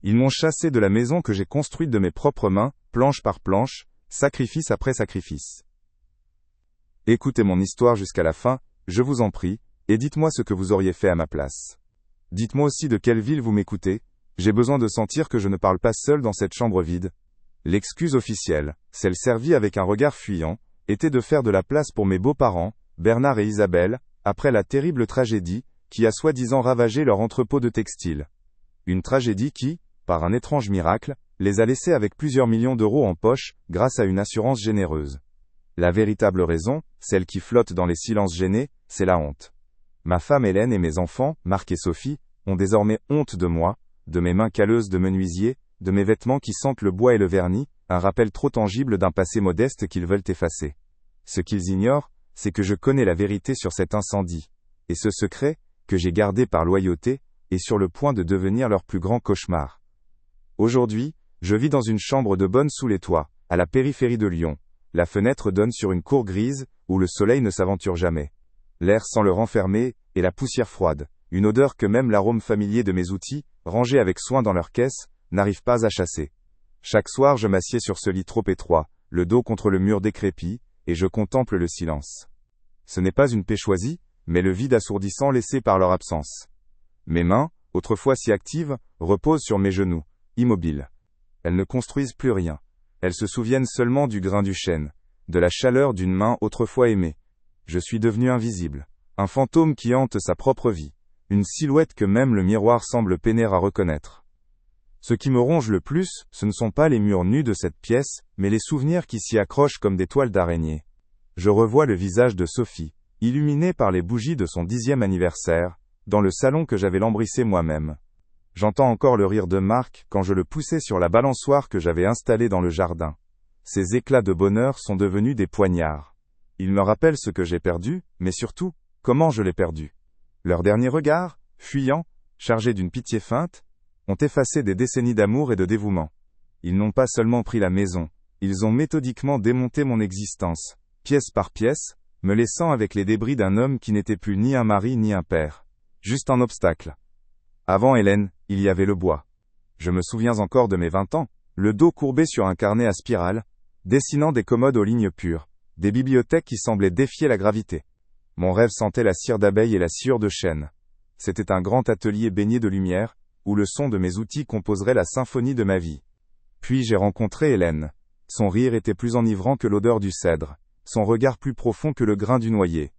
Ils m'ont chassé de la maison que j'ai construite de mes propres mains, planche par planche, sacrifice après sacrifice. Écoutez mon histoire jusqu'à la fin, je vous en prie, et dites-moi ce que vous auriez fait à ma place. Dites-moi aussi de quelle ville vous m'écoutez, j'ai besoin de sentir que je ne parle pas seul dans cette chambre vide. L'excuse officielle, celle servie avec un regard fuyant, était de faire de la place pour mes beaux-parents, Bernard et Isabelle, après la terrible tragédie, qui a soi-disant ravagé leur entrepôt de textiles. Une tragédie qui, par un étrange miracle, les a laissés avec plusieurs millions d'euros en poche, grâce à une assurance généreuse. La véritable raison, celle qui flotte dans les silences gênés, c'est la honte. Ma femme Hélène et mes enfants, Marc et Sophie, ont désormais honte de moi, de mes mains calleuses de menuisier, de mes vêtements qui sentent le bois et le vernis, un rappel trop tangible d'un passé modeste qu'ils veulent effacer. Ce qu'ils ignorent, c'est que je connais la vérité sur cet incendie. Et ce secret, que j'ai gardé par loyauté, est sur le point de devenir leur plus grand cauchemar. Aujourd'hui, je vis dans une chambre de bonne sous les toits, à la périphérie de Lyon. La fenêtre donne sur une cour grise, où le soleil ne s'aventure jamais. L'air sent le renfermé, et la poussière froide, une odeur que même l'arôme familier de mes outils, rangés avec soin dans leur caisse, n'arrive pas à chasser. Chaque soir je m'assieds sur ce lit trop étroit, le dos contre le mur décrépit, et je contemple le silence. Ce n'est pas une paix choisie, mais le vide assourdissant laissé par leur absence. Mes mains, autrefois si actives, reposent sur mes genoux, immobiles. Elles ne construisent plus rien. Elles se souviennent seulement du grain du chêne, de la chaleur d'une main autrefois aimée. Je suis devenu invisible, un fantôme qui hante sa propre vie, une silhouette que même le miroir semble peiner à reconnaître. Ce qui me ronge le plus, ce ne sont pas les murs nus de cette pièce, mais les souvenirs qui s'y accrochent comme des toiles d'araignée. Je revois le visage de Sophie, illuminé par les bougies de son 10e anniversaire, dans le salon que j'avais lambrissé moi-même. J'entends encore le rire de Marc quand je le poussais sur la balançoire que j'avais installée dans le jardin. Ces éclats de bonheur sont devenus des poignards. Ils me rappellent ce que j'ai perdu, mais surtout, comment je l'ai perdu. Leurs derniers regards, fuyants, chargés d'une pitié feinte, ont effacé des décennies d'amour et de dévouement. Ils n'ont pas seulement pris la maison, ils ont méthodiquement démonté mon existence, pièce par pièce, me laissant avec les débris d'un homme qui n'était plus ni un mari ni un père. Juste un obstacle. Avant Hélène, il y avait le bois. Je me souviens encore de mes 20 ans, le dos courbé sur un carnet à spirale, dessinant des commodes aux lignes pures, des bibliothèques qui semblaient défier la gravité. Mon rêve sentait la cire d'abeille et la sciure de chêne. C'était un grand atelier baigné de lumière, où le son de mes outils composerait la symphonie de ma vie. Puis j'ai rencontré Hélène. Son rire était plus enivrant que l'odeur du cèdre, son regard plus profond que le grain du noyer.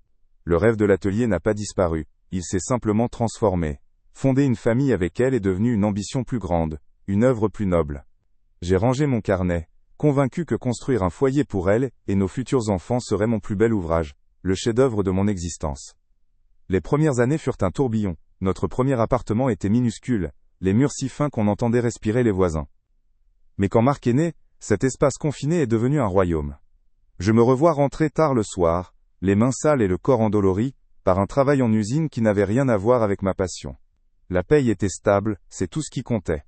Le rêve de l'atelier n'a pas disparu, il s'est simplement transformé. Fonder une famille avec elle est devenu une ambition plus grande, une œuvre plus noble. J'ai rangé mon carnet, convaincu que construire un foyer pour elle et nos futurs enfants serait mon plus bel ouvrage, le chef-d'œuvre de mon existence. Les premières années furent un tourbillon, notre premier appartement était minuscule, les murs si fins qu'on entendait respirer les voisins. Mais quand Marc est né, cet espace confiné est devenu un royaume. Je me revois rentrer tard le soir, les mains sales et le corps endolori, par un travail en usine qui n'avait rien à voir avec ma passion. La paye était stable, c'est tout ce qui comptait.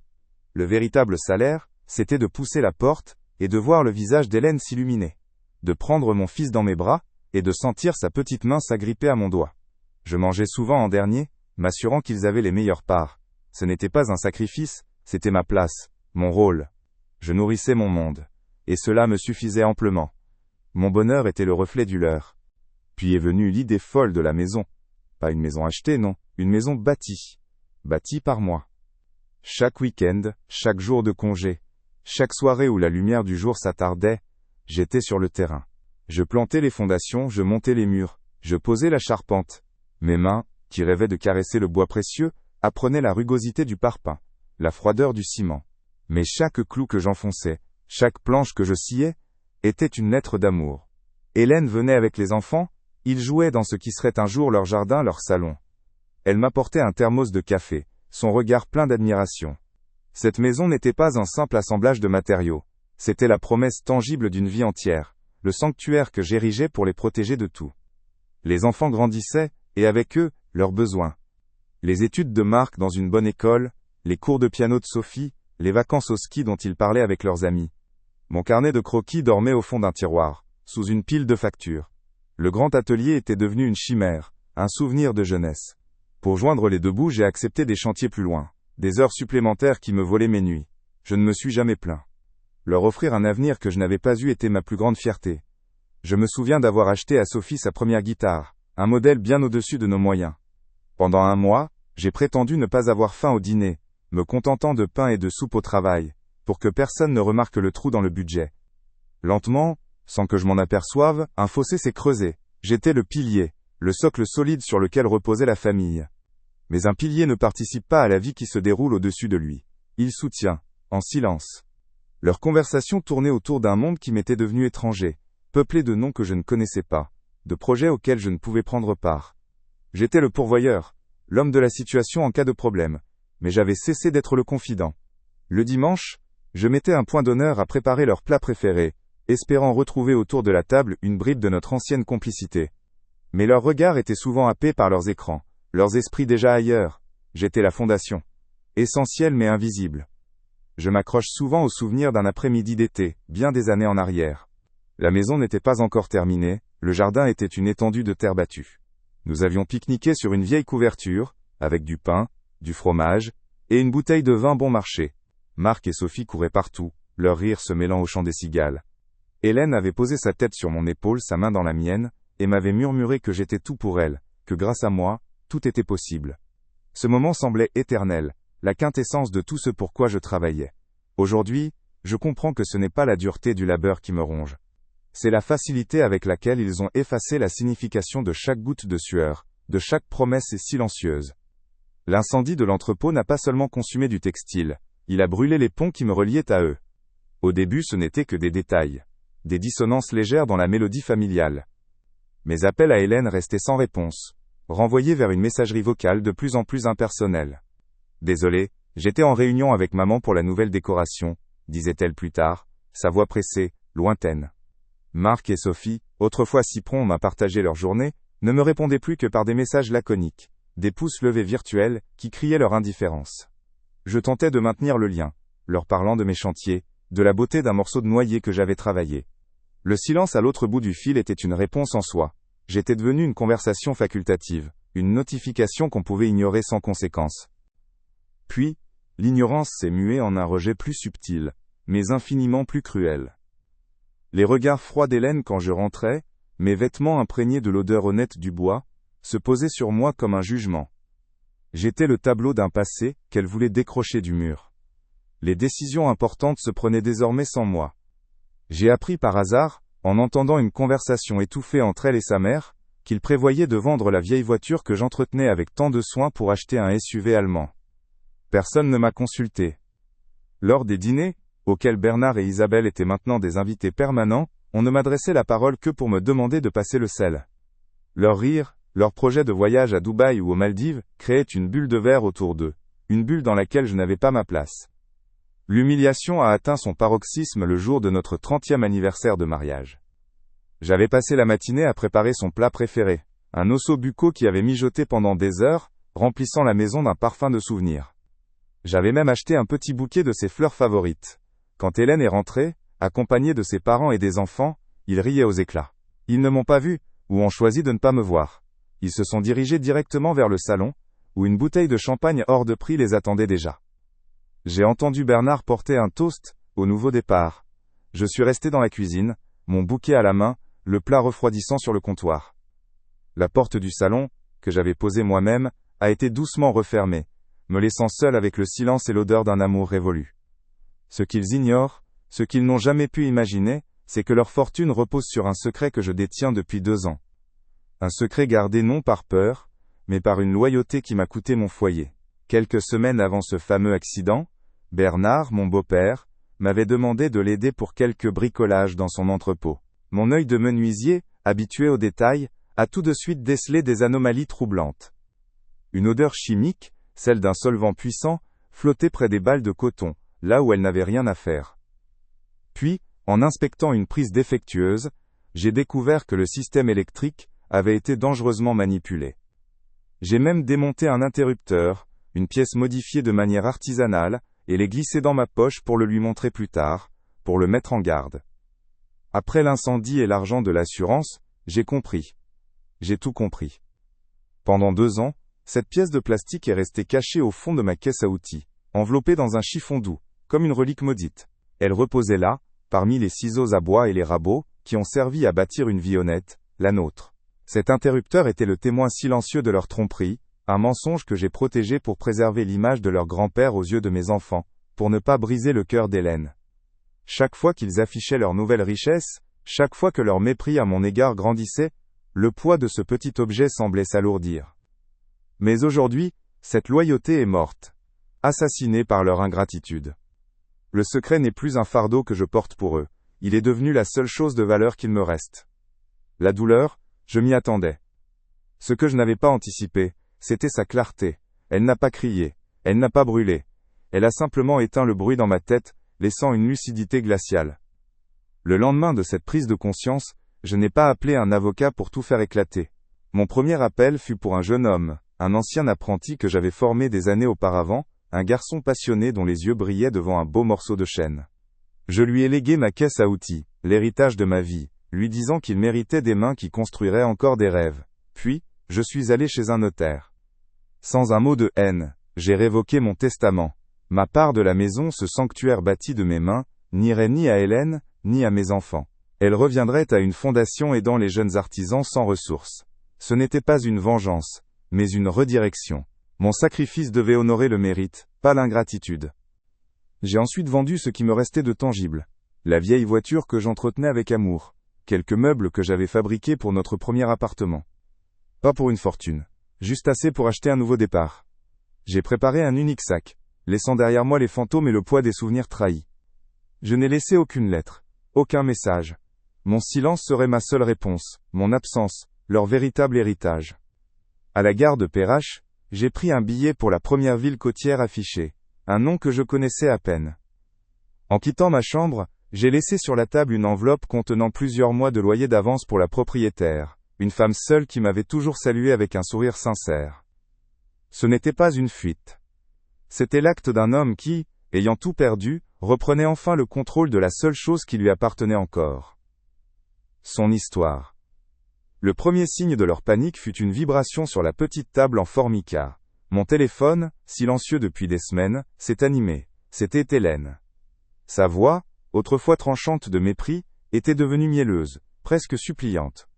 Le véritable salaire, c'était de pousser la porte, et de voir le visage d'Hélène s'illuminer. De prendre mon fils dans mes bras, et de sentir sa petite main s'agripper à mon doigt. Je mangeais souvent en dernier, m'assurant qu'ils avaient les meilleures parts. Ce n'était pas un sacrifice, c'était ma place, mon rôle. Je nourrissais mon monde. Et cela me suffisait amplement. Mon bonheur était le reflet du leur. Puis est venue l'idée folle de la maison. Pas une maison achetée, non, une maison bâtie. Bâtie par moi. Chaque week-end, chaque jour de congé, chaque soirée où la lumière du jour s'attardait, j'étais sur le terrain. Je plantais les fondations, je montais les murs, je posais la charpente. Mes mains, qui rêvaient de caresser le bois précieux, apprenaient la rugosité du parpaing, la froideur du ciment. Mais chaque clou que j'enfonçais, chaque planche que je sciais, était une lettre d'amour. Hélène venait avec les enfants, ils jouaient dans ce qui serait un jour leur jardin, leur salon. Elle m'apportait un thermos de café, son regard plein d'admiration. Cette maison n'était pas un simple assemblage de matériaux, c'était la promesse tangible d'une vie entière, le sanctuaire que j'érigeais pour les protéger de tout. Les enfants grandissaient, et avec eux, leurs besoins. Les études de Marc dans une bonne école, les cours de piano de Sophie, les vacances au ski dont ils parlaient avec leurs amis. Mon carnet de croquis dormait au fond d'un tiroir, sous une pile de factures. Le grand atelier était devenu une chimère, un souvenir de jeunesse. Pour joindre les deux bouts, j'ai accepté des chantiers plus loin. Des heures supplémentaires qui me volaient mes nuits. Je ne me suis jamais plaint. Leur offrir un avenir que je n'avais pas eu était ma plus grande fierté. Je me souviens d'avoir acheté à Sophie sa première guitare, un modèle bien au-dessus de nos moyens. Pendant un mois, j'ai prétendu ne pas avoir faim au dîner, me contentant de pain et de soupe au travail, pour que personne ne remarque le trou dans le budget. Lentement, sans que je m'en aperçoive, un fossé s'est creusé. J'étais le pilier, le socle solide sur lequel reposait la famille. Mais un pilier ne participe pas à la vie qui se déroule au-dessus de lui. Il soutient, en silence. Leur conversation tournait autour d'un monde qui m'était devenu étranger, peuplé de noms que je ne connaissais pas, de projets auxquels je ne pouvais prendre part. J'étais le pourvoyeur, l'homme de la situation en cas de problème, mais j'avais cessé d'être le confident. Le dimanche, je mettais un point d'honneur à préparer leurs plats préférés, espérant retrouver autour de la table une bribe de notre ancienne complicité. Mais leurs regards étaient souvent happés par leurs écrans, leurs esprits déjà ailleurs. J'étais la fondation. Essentielle mais invisible. Je m'accroche souvent au souvenir d'un après-midi d'été, bien des années en arrière. La maison n'était pas encore terminée, le jardin était une étendue de terre battue. Nous avions pique-niqué sur une vieille couverture, avec du pain, du fromage, et une bouteille de vin bon marché. Marc et Sophie couraient partout, leur rire se mêlant au chant des cigales. Hélène avait posé sa tête sur mon épaule, sa main dans la mienne, et m'avait murmuré que j'étais tout pour elle, que grâce à moi, tout était possible. Ce moment semblait éternel, la quintessence de tout ce pour quoi je travaillais. Aujourd'hui, je comprends que ce n'est pas la dureté du labeur qui me ronge. C'est la facilité avec laquelle ils ont effacé la signification de chaque goutte de sueur, de chaque promesse silencieuse. L'incendie de l'entrepôt n'a pas seulement consumé du textile, il a brûlé les ponts qui me reliaient à eux. Au début, ce n'était que des détails, des dissonances légères dans la mélodie familiale. Mes appels à Hélène restaient sans réponse, renvoyés vers une messagerie vocale de plus en plus impersonnelle. Désolé, j'étais en réunion avec maman pour la nouvelle décoration, disait-elle plus tard, sa voix pressée, lointaine. Marc et Sophie, autrefois si prompts à partager leur journée, ne me répondaient plus que par des messages laconiques, des pouces levés virtuels, qui criaient leur indifférence. Je tentais de maintenir le lien, leur parlant de mes chantiers, de la beauté d'un morceau de noyer que j'avais travaillé. Le silence à l'autre bout du fil était une réponse en soi. J'étais devenu une conversation facultative, une notification qu'on pouvait ignorer sans conséquence. Puis, l'ignorance s'est muée en un rejet plus subtil, mais infiniment plus cruel. Les regards froids d'Hélène quand je rentrais, mes vêtements imprégnés de l'odeur honnête du bois, se posaient sur moi comme un jugement. J'étais le tableau d'un passé qu'elle voulait décrocher du mur. Les décisions importantes se prenaient désormais sans moi. J'ai appris par hasard, en entendant une conversation étouffée entre elle et sa mère, qu'il prévoyait de vendre la vieille voiture que j'entretenais avec tant de soin pour acheter un SUV allemand. Personne ne m'a consulté. Lors des dîners, auxquels Bernard et Isabelle étaient maintenant des invités permanents, on ne m'adressait la parole que pour me demander de passer le sel. Leur rire, leur projet de voyage à Dubaï ou aux Maldives, créaient une bulle de verre autour d'eux, une bulle dans laquelle je n'avais pas ma place. L'humiliation a atteint son paroxysme le jour de notre 30e anniversaire de mariage. J'avais passé la matinée à préparer son plat préféré, un osso bucco qui avait mijoté pendant des heures, remplissant la maison d'un parfum de souvenirs. J'avais même acheté un petit bouquet de ses fleurs favorites. Quand Hélène est rentrée, accompagnée de ses parents et des enfants, ils riaient aux éclats. Ils ne m'ont pas vu, ou ont choisi de ne pas me voir. Ils se sont dirigés directement vers le salon, où une bouteille de champagne hors de prix les attendait déjà. J'ai entendu Bernard porter un toast, au nouveau départ. Je suis resté dans la cuisine, mon bouquet à la main, le plat refroidissant sur le comptoir. La porte du salon, que j'avais posée moi-même, a été doucement refermée, me laissant seul avec le silence et l'odeur d'un amour révolu. Ce qu'ils ignorent, ce qu'ils n'ont jamais pu imaginer, c'est que leur fortune repose sur un secret que je détiens depuis 2 ans. Un secret gardé non par peur, mais par une loyauté qui m'a coûté mon foyer. Quelques semaines avant ce fameux accident, Bernard, mon beau-père, m'avait demandé de l'aider pour quelques bricolages dans son entrepôt. Mon œil de menuisier, habitué aux détails, a tout de suite décelé des anomalies troublantes. Une odeur chimique, celle d'un solvant puissant, flottait près des balles de coton, là où elle n'avait rien à faire. Puis, en inspectant une prise défectueuse, j'ai découvert que le système électrique avait été dangereusement manipulé. J'ai même démonté un interrupteur, une pièce modifiée de manière artisanale, et l'ai glissé dans ma poche pour le lui montrer plus tard, pour le mettre en garde. Après l'incendie et l'argent de l'assurance, j'ai compris. J'ai tout compris. Pendant 2 ans, Cette pièce de plastique est restée cachée au fond de ma caisse à outils, enveloppée dans un chiffon doux, comme une relique maudite. Elle reposait là, parmi les ciseaux à bois et les rabots, qui ont servi à bâtir une vie honnête, la nôtre. Cet interrupteur était le témoin silencieux de leur tromperie, un mensonge que j'ai protégé pour préserver l'image de leur grand-père aux yeux de mes enfants, pour ne pas briser le cœur d'Hélène. Chaque fois qu'ils affichaient leur nouvelle richesse, chaque fois que leur mépris à mon égard grandissait, le poids de ce petit objet semblait s'alourdir. Mais aujourd'hui, cette loyauté est morte, assassinée par leur ingratitude. Le secret n'est plus un fardeau que je porte pour eux, il est devenu la seule chose de valeur qu'il me reste. La douleur, je m'y attendais. Ce que je n'avais pas anticipé, c'était sa clarté. Elle n'a pas crié, elle n'a pas brûlé. Elle a simplement éteint le bruit dans ma tête, laissant une lucidité glaciale. Le lendemain de cette prise de conscience, je n'ai pas appelé un avocat pour tout faire éclater. Mon premier appel fut pour un jeune homme, un ancien apprenti que j'avais formé des années auparavant, un garçon passionné dont les yeux brillaient devant un beau morceau de chêne. Je lui ai légué ma caisse à outils, l'héritage de ma vie, lui disant qu'il méritait des mains qui construiraient encore des rêves. Puis, je suis allé chez un notaire. Sans un mot de haine, j'ai révoqué mon testament. Ma part de la maison, ce sanctuaire bâti de mes mains, n'irait ni à Hélène, ni à mes enfants. Elle reviendrait à une fondation aidant les jeunes artisans sans ressources. Ce n'était pas une vengeance, mais une redirection. Mon sacrifice devait honorer le mérite, pas l'ingratitude. J'ai ensuite vendu ce qui me restait de tangible. La vieille voiture que j'entretenais avec amour. Quelques meubles que j'avais fabriqués pour notre premier appartement. Pas pour une fortune. Juste assez pour acheter un nouveau départ. J'ai préparé un unique sac, laissant derrière moi les fantômes et le poids des souvenirs trahis. Je n'ai laissé aucune lettre, aucun message. Mon silence serait ma seule réponse, mon absence, leur véritable héritage. À la gare de Perrache, j'ai pris un billet pour la première ville côtière affichée, un nom que je connaissais à peine. En quittant ma chambre, j'ai laissé sur la table une enveloppe contenant plusieurs mois de loyer d'avance pour la propriétaire, une femme seule qui m'avait toujours salué avec un sourire sincère. Ce n'était pas une fuite. C'était l'acte d'un homme qui, ayant tout perdu, reprenait enfin le contrôle de la seule chose qui lui appartenait encore. Son histoire. Le premier signe de leur panique fut une vibration sur la petite table en formica. Mon téléphone, silencieux depuis des semaines, s'est animé. C'était Hélène. Sa voix, autrefois tranchante de mépris, était devenue mielleuse, presque suppliante.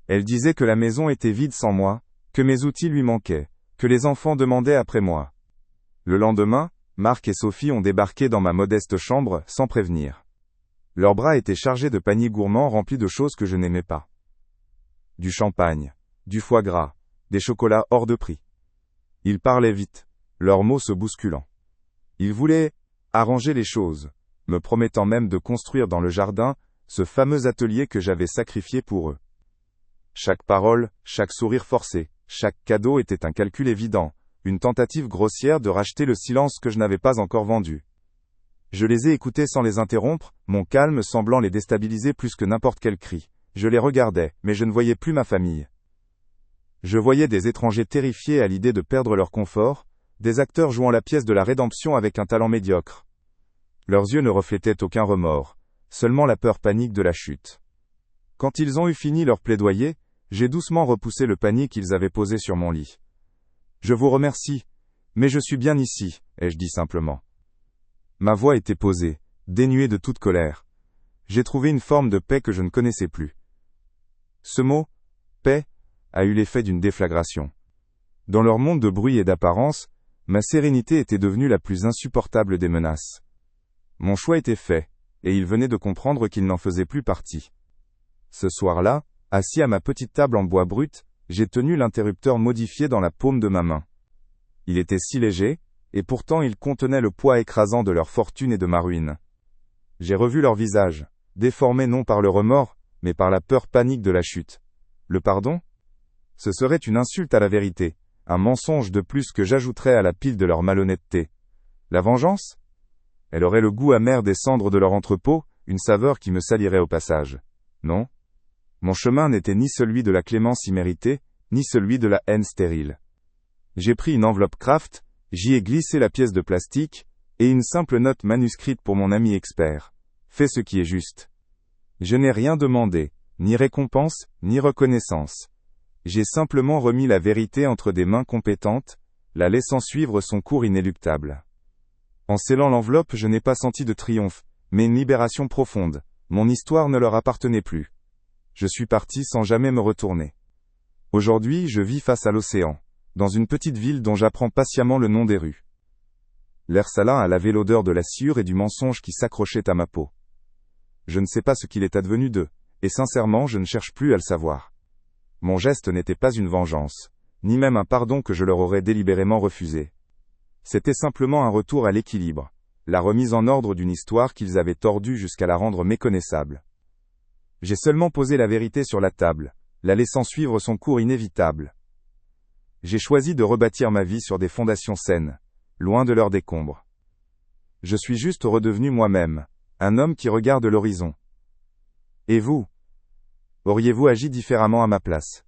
Elle disait que la maison était vide sans moi, que mes outils lui manquaient, que les enfants demandaient après moi. Le lendemain, Marc et Sophie ont débarqué dans ma modeste chambre, sans prévenir. Leurs bras étaient chargés de paniers gourmands remplis de choses que je n'aimais pas. Du champagne, du foie gras, des chocolats hors de prix. Ils parlaient vite, leurs mots se bousculant. Ils voulaient arranger les choses, me promettant même de construire dans le jardin ce fameux atelier que j'avais sacrifié pour eux. Chaque parole, chaque sourire forcé, chaque cadeau était un calcul évident, une tentative grossière de racheter le silence que je n'avais pas encore vendu. Je les ai écoutés sans les interrompre, mon calme semblant les déstabiliser plus que n'importe quel cri. Je les regardais, mais je ne voyais plus ma famille. Je voyais des étrangers terrifiés à l'idée de perdre leur confort, des acteurs jouant la pièce de la rédemption avec un talent médiocre. Leurs yeux ne reflétaient aucun remords, seulement la peur panique de la chute. Quand ils ont eu fini leur plaidoyer, j'ai doucement repoussé le panier qu'ils avaient posé sur mon lit. Je vous remercie, mais je suis bien ici, ai-je dit simplement. Ma voix était posée, dénuée de toute colère. J'ai trouvé une forme de paix que je ne connaissais plus. Ce mot, paix, a eu l'effet d'une déflagration. Dans leur monde de bruit et d'apparence, ma sérénité était devenue la plus insupportable des menaces. Mon choix était fait, et ils venaient de comprendre qu'il n'en faisait plus partie. Ce soir-là, assis à ma petite table en bois brut, j'ai tenu l'interrupteur modifié dans la paume de ma main. Il était si léger, et pourtant il contenait le poids écrasant de leur fortune et de ma ruine. J'ai revu leur visage, déformés non par le remords, mais par la peur panique de la chute. Le pardon ? Ce serait une insulte à la vérité, un mensonge de plus que j'ajouterais à la pile de leur malhonnêteté. La vengeance ? Elle aurait le goût amer des cendres de leur entrepôt, une saveur qui me salirait au passage. Non ? Mon chemin n'était ni celui de la clémence imméritée, ni celui de la haine stérile. J'ai pris une enveloppe Kraft, j'y ai glissé la pièce de plastique, et une simple note manuscrite pour mon ami expert. Fais ce qui est juste. Je n'ai rien demandé, ni récompense, ni reconnaissance. J'ai simplement remis la vérité entre des mains compétentes, la laissant suivre son cours inéluctable. En scellant l'enveloppe, je n'ai pas senti de triomphe, mais une libération profonde. Mon histoire ne leur appartenait plus. Je suis parti sans jamais me retourner. Aujourd'hui, je vis face à l'océan, dans une petite ville dont j'apprends patiemment le nom des rues. L'air salin a lavé l'odeur de la sciure et du mensonge qui s'accrochait à ma peau. Je ne sais pas ce qu'il est advenu d'eux, et sincèrement, je ne cherche plus à le savoir. Mon geste n'était pas une vengeance, ni même un pardon que je leur aurais délibérément refusé. C'était simplement un retour à l'équilibre, la remise en ordre d'une histoire qu'ils avaient tordue jusqu'à la rendre méconnaissable. J'ai seulement posé la vérité sur la table, la laissant suivre son cours inévitable. J'ai choisi de rebâtir ma vie sur des fondations saines, loin de leurs décombres. Je suis juste redevenu moi-même, un homme qui regarde l'horizon. Et vous? Auriez-vous agi différemment à ma place?